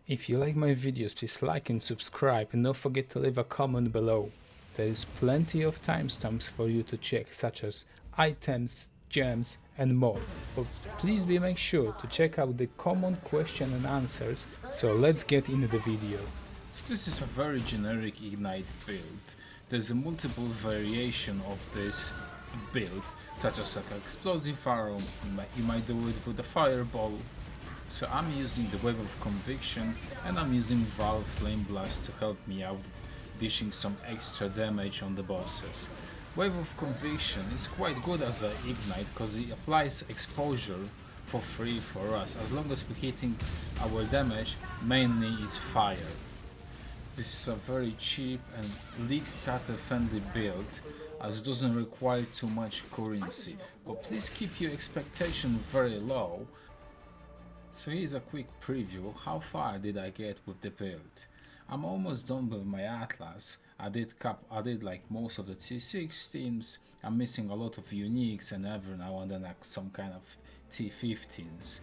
If you like my videos, please like and subscribe, and don't forget to leave a comment below. There is plenty of timestamps for you to check, such as items, gems and more. But please make sure to check out the common question and answers. So let's get into the video. So this is a very generic Ignite build. There's a multiple variation of this build, such as like an explosive arrow. You might do it with a fireball. So I'm using the Wave of Conviction and I'm using Valve Flame Blast to help me out, dishing some extra damage on the bosses. Wave of Conviction is quite good as an Ignite because it applies exposure for free for us, as long as we're hitting our damage. Mainly is fire. This is a very cheap and league starter friendly build, as it doesn't require too much currency, but please keep your expectation very low. So here's a quick preview. How far did I get with the build? I'm almost done with my Atlas. I did like most of the T16s. I'm missing a lot of uniques and every now and then like some kind of T15s.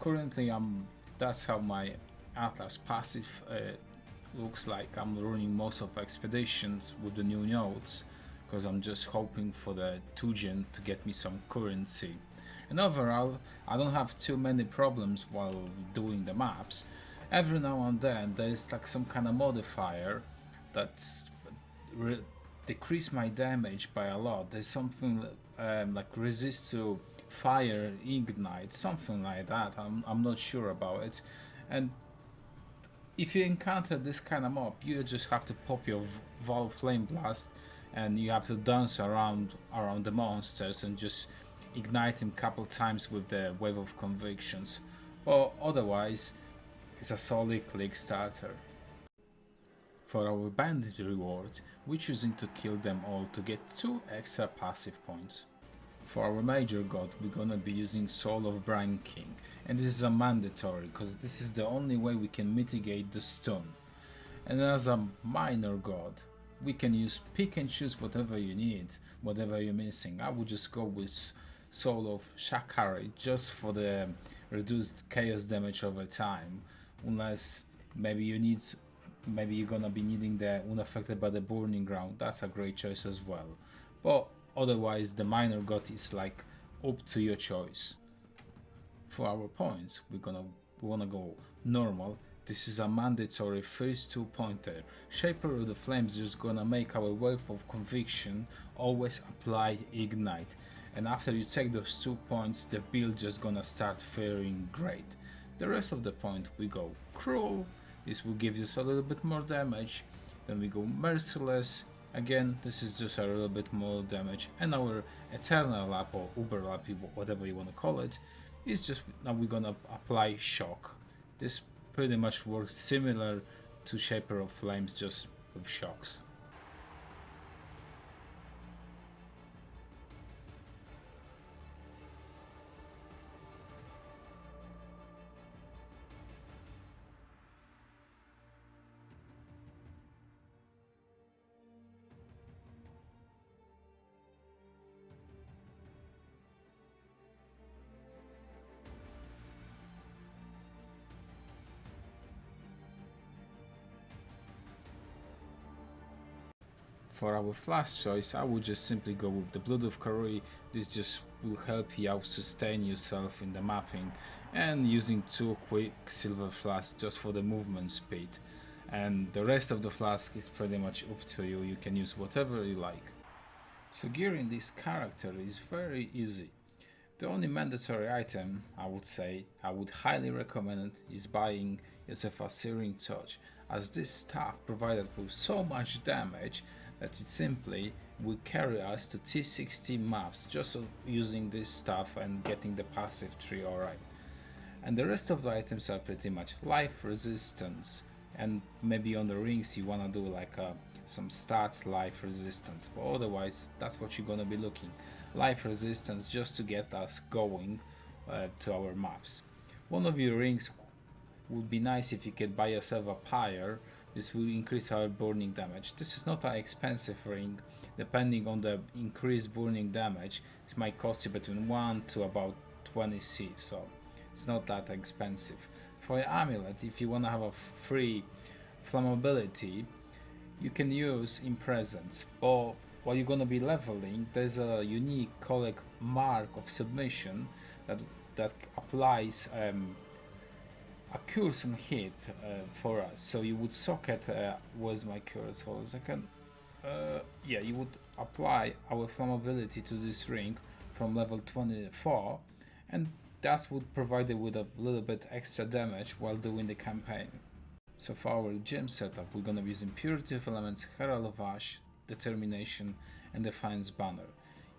Currently that's how my Atlas passive looks like. I'm running most of expeditions with the new nodes because I'm just hoping for the 2-gen to get me some currency. And overall, I don't have too many problems while doing the maps. Every now and then there's like some kind of modifier that's decrease my damage by a lot. There's something like resist to fire, ignite, something like that. I'm not sure about it. And if you encounter this kind of mob, you just have to pop your Valve Flame Blast and you have to dance around the monsters and just ignite him a couple times with the Wave of Convictions, or otherwise it's a solid click starter. For our bandit reward, we're choosing to kill them all to get 2 extra passive points. For our major god, we're gonna be using Soul of Brine King, and this is a mandatory because this is the only way we can mitigate the stun. And as a minor god, we can use pick and choose whatever you need, whatever you're missing. I would just go with Soul of Shakari just for the reduced chaos damage over time, unless maybe you're gonna be needing the Unaffected by the Burning Ground. That's a great choice as well, but otherwise the minor god is like up to your choice. For our points, we wanna go normal. This is a mandatory first 2-pointer. Shaper of the Flames is just gonna make our Wave of Conviction always apply ignite. And after you take those 2 points, the build just gonna start faring great. The rest of the point we go Cruel. This will give us a little bit more damage. Then we go Merciless. Again, this is just a little bit more damage. And our Eternal Lap or Uber Lap, whatever you want to call it, is just now we're gonna apply Shock. This pretty much works similar to Shaper of Flames, just with shocks. For our Flask choice, I would just simply go with the Blood of Karui. This just will help you out sustain yourself in the mapping, and using 2 quick silver flasks just for the movement speed. And the rest of the flask is pretty much up to you. You can use whatever you like. So gearing this character is very easy. The only mandatory item I would highly recommend is buying yourself a Searing Touch, as this staff provided with so much damage that it simply will carry us to T16 maps just using this stuff and getting the passive tree alright. And the rest of the items are pretty much life resistance, and maybe on the rings you wanna do like some stats life resistance, but otherwise that's what you're gonna be looking. Life resistance just to get us going to our maps. One of your rings would be nice if you could buy yourself a pyre. This will increase our burning damage. This is not an expensive ring. Depending on the increased burning damage, it might cost you between 1 to about 20 C, so it's not that expensive. For your amulet, if you want to have a free flammability, you can use in presence, but while you're gonna be leveling, there's a unique called mark of submission that applies a curse on hit for us. So you would socket, where's my curse for a second? Yeah, you would apply our flammability to this ring from level 24, and that would provide it with a little bit extra damage while doing the campaign. So for our gem setup, we're gonna be using Purity of Elements, Herald of Ash, Determination, and Defiance Banner.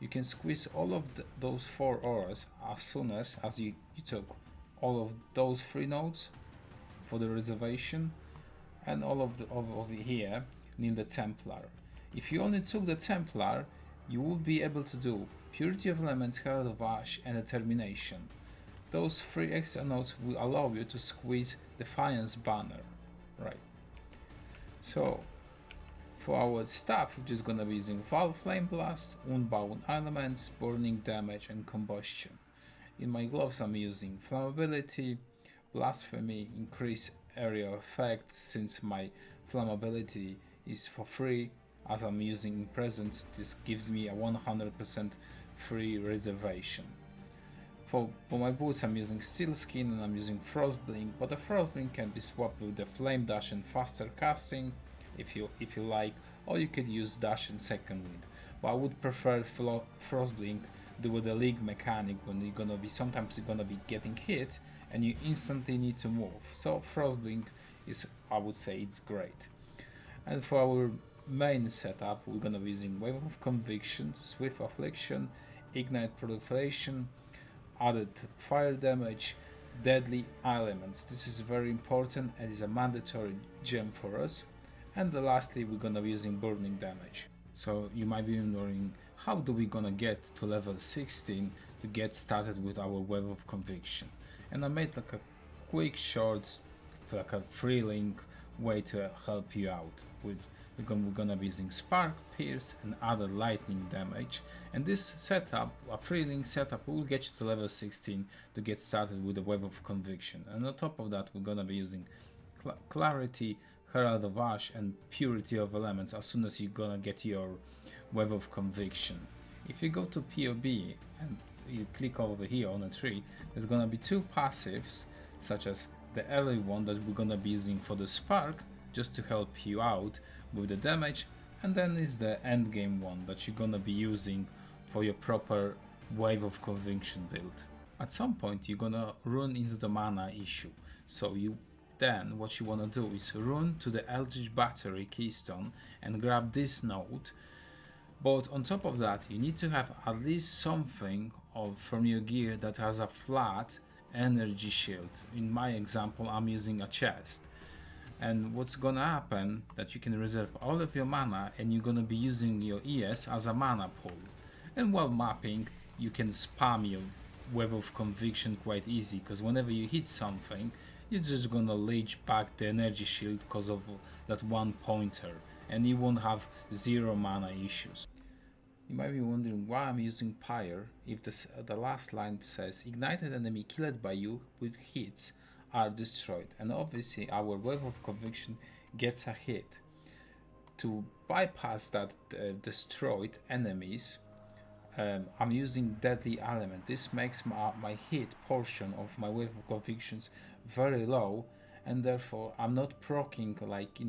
You can squeeze all of those 4 auras as soon as you took all of those 3 nodes for the reservation, and all of the over here need the Templar. If you only took the Templar, you would be able to do Purity of Elements, Herald of Ash, and Determination. Those 3 extra nodes will allow you to squeeze Defiance Banner. Right. So for our stuff, we're just gonna be using Flame Blast, Unbound Elements, Burning Damage, and Combustion. In my gloves, I'm using Flammability, Blasphemy, Increase Area Effect, since my Flammability is for free. As I'm using in presence, this gives me a 100% free reservation. For my boots, I'm using Steel Skin and I'm using Frostblink, but the Frostblink can be swapped with the Flame Dash and Faster Casting if you like, or you could use Dash and Second Wind. But I would prefer Frostblink do with the League mechanic when sometimes you're gonna be getting hit and you instantly need to move. So Frostblink is, I would say, it's great. And for our main setup, we're gonna be using Wave of Conviction, Swift Affliction, Ignite Proliferation, added fire damage, deadly elements. This is very important and is a mandatory gem for us. And lastly, we're gonna be using burning damage. So you might be wondering, how do we gonna get to level 16 to get started with our Wave of Conviction? And I made like a quick short, like a free link way to help you out. We're gonna be using Spark, Pierce, and other lightning damage. And this setup, a free link setup, will get you to level 16 to get started with the Wave of Conviction. And on top of that, we're gonna be using Clarity, Herald of Ash, and Purity of Elements as soon as you're gonna get your Wave of Conviction. If you go to POB and you click over here on a tree, there's gonna be 2 passives, such as the early one that we're gonna be using for the Spark, just to help you out with the damage, and then is the end game one that you're gonna be using for your proper Wave of Conviction build. At some point you're gonna run into the mana issue, so what you wanna do is run to the Eldritch Battery Keystone and grab this node. But on top of that, you need to have at least something from your gear that has a flat energy shield. In my example, I'm using a chest. And what's gonna happen that you can reserve all of your mana and you're gonna be using your ES as a mana pool. And while mapping, you can spam your Wave of Conviction quite easy, because whenever you hit something, you're just gonna leech back the energy shield because of that one pointer, and you won't have 0 mana issues. You might be wondering why I'm using Pyre if the last line says ignited enemy killed by you with hits are destroyed, and obviously our Wave of Conviction gets a hit. To bypass that destroyed enemies, I'm using Deadly Element. This makes my hit portion of my Wave of Convictions very low, and therefore I'm not proccing,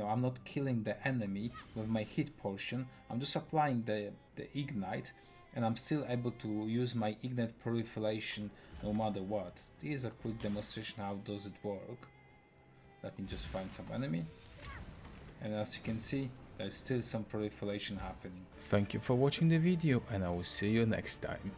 I'm not killing the enemy with my hit portion. I'm just applying the ignite, and I'm still able to use my ignite proliferation no matter what. Here's a quick demonstration how does it work. Let me just find some enemy, and as you can see, there's still some proliferation happening. Thank you for watching the video, and I will see you next time.